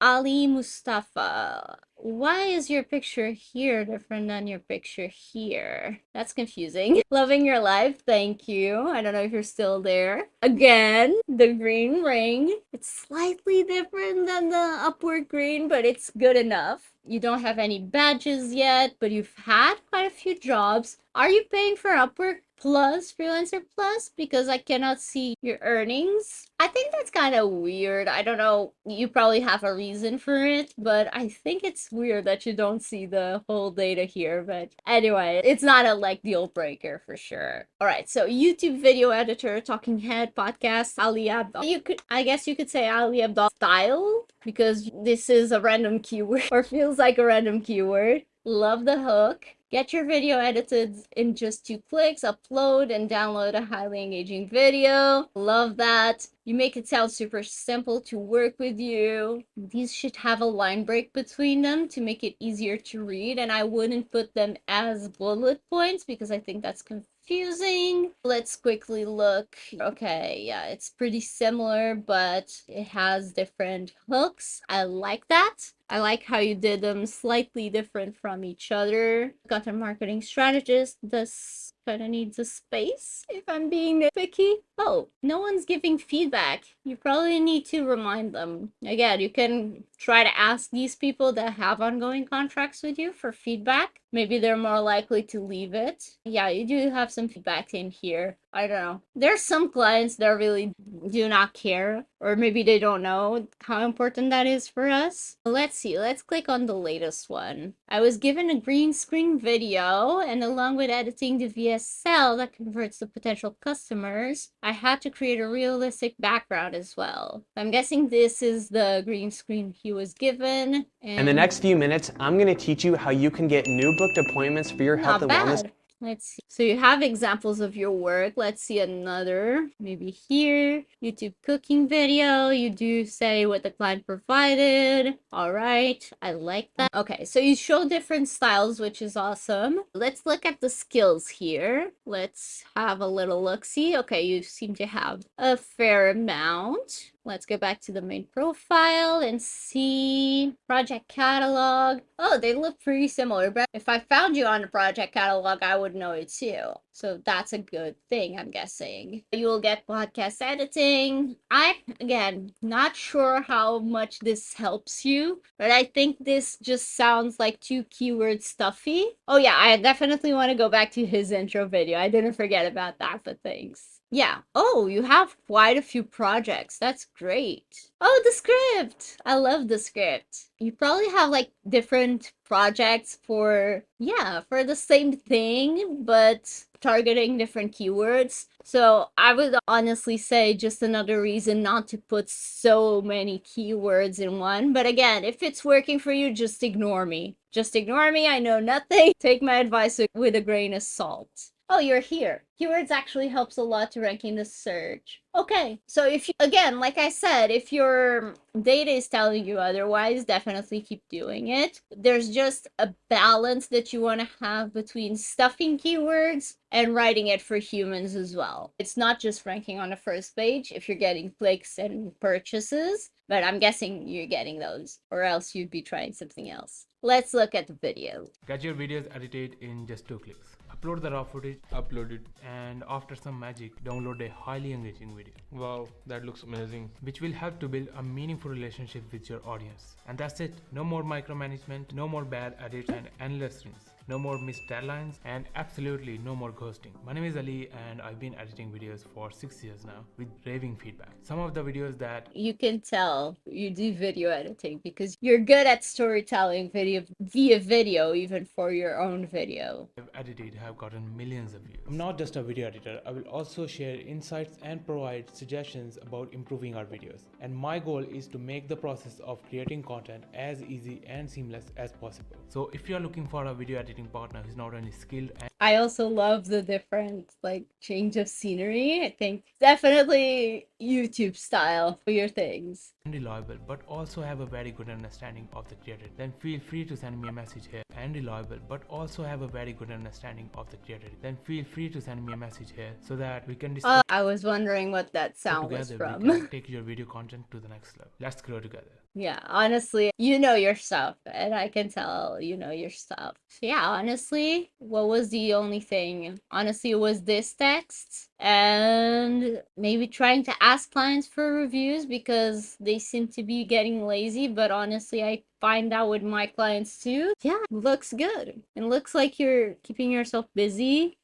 Ali Mustafa. Why is your picture here different than your picture here? That's confusing. Loving your life, thank you. I don't know if you're still there. Again, the green ring. It's slightly different than the Upwork green, but it's good enough. You don't have any badges yet, but you've had quite a few jobs. Are you paying for Upwork Plus, Freelancer Plus? Because I cannot see your earnings. I think that's kind of weird. I don't know. You probably have a reason for it, but I think it's weird that you don't see the whole data here. But anyway, it's not a like deal breaker for sure. All right, so YouTube video editor, talking head, podcast, Ali Abdal. You could, I guess you could say Ali Abdal style because this is a random keyword or feels like a random keyword. Love the hook. Get your video edited in just 2 clicks, upload and download a highly engaging video. Love that. You make it sound super simple to work with you. These should have a line break between them to make it easier to read, and I wouldn't put them as bullet points because I think that's confusing. Let's quickly look. Okay, yeah, it's pretty similar, but it has different hooks. I like that. I like how you did them slightly different from each other. Content marketing strategist. This kind of needs a space if I'm being nitpicky. Oh, no one's giving feedback. You probably need to remind them. Again, you can try to ask these people that have ongoing contracts with you for feedback. Maybe they're more likely to leave it. Yeah, you do have some feedback in here. I don't know. There's some clients that really do not care, or maybe they don't know how important that is for us. Let's see. Let's click on the latest one. I was given a green screen video, and along with editing the VSL that converts the potential customers, I had to create a realistic background as well. I'm guessing this is the green screen he was given. In the next few minutes, I'm going to teach you how you can get new booked appointments for your health not and wellness. bad. Let's see. So you have examples of your work. Let's see another. Maybe here. YouTube cooking video. You do say what the client provided. All right. I like that. Okay. So you show different styles, which is awesome. Let's look at the skills here. Let's have a little look-see. Okay. You seem to have a fair amount. Let's go back to the main profile and see project catalog. Oh, they look pretty similar, but if I found you on the project catalog, I would know it too. So that's a good thing, I'm guessing. You will get podcast editing. Again, not sure how much this helps you, but I think this just sounds like too keyword stuffy. Oh yeah, I definitely want to go back to his intro video. I didn't forget about that, but thanks. Yeah. Oh, you have quite a few projects. That's great. Oh, the script. I love the script. You probably have like different projects for, yeah, for the same thing, but targeting different keywords. So I would honestly say just another reason not to put so many keywords in one. But again, if it's working for you, just ignore me. Just ignore me. I know nothing. Take my advice with a grain of salt. Oh, you're here. Keywords actually helps a lot to ranking the search. Okay, so if you, again, like I said, if your data is telling you otherwise, definitely keep doing it. There's just a balance that you want to have between stuffing keywords and writing it for humans as well. It's not just ranking on the first page if you're getting clicks and purchases, but I'm guessing you're getting those, or else you'd be trying something else. Let's look at the video. Get your videos edited in just 2 clicks. Upload the raw footage, upload it, and after some magic, download a highly engaging video. Wow, that looks amazing. Which will help to build a meaningful relationship with your audience. And that's it. No more micromanagement, no more bad edits and endless rinse. No more missed deadlines, and absolutely no more ghosting. My name is Ali and I've been editing videos for 6 years now with raving feedback. Some of the videos that you can tell you do video editing because you're good at storytelling via video, even for your own video. I've edited have gotten millions of views. I'm not just a video editor, I will also share insights and provide suggestions about improving our videos. And my goal is to make the process of creating content as easy and seamless as possible. So if you're looking for a video editing partner who's not only skilled and I also love the different like change of scenery. I think definitely YouTube style for your things. reliable but also have a very good understanding of the creator, then feel free to send me a message here. And reliable but also have a very good understanding of the creator, then feel free to send me a message here so that we can discuss I was wondering what that sound was together. from. We can take your video content to the next level. Let's grow together. Yeah, honestly, you know your stuff, and I can tell you know your stuff. So yeah, honestly, what was the only thing? Honestly, it was this text and maybe trying to ask clients for reviews because they seem to be getting lazy, but honestly, I find that with my clients too. Yeah, looks good. It looks like you're keeping yourself busy.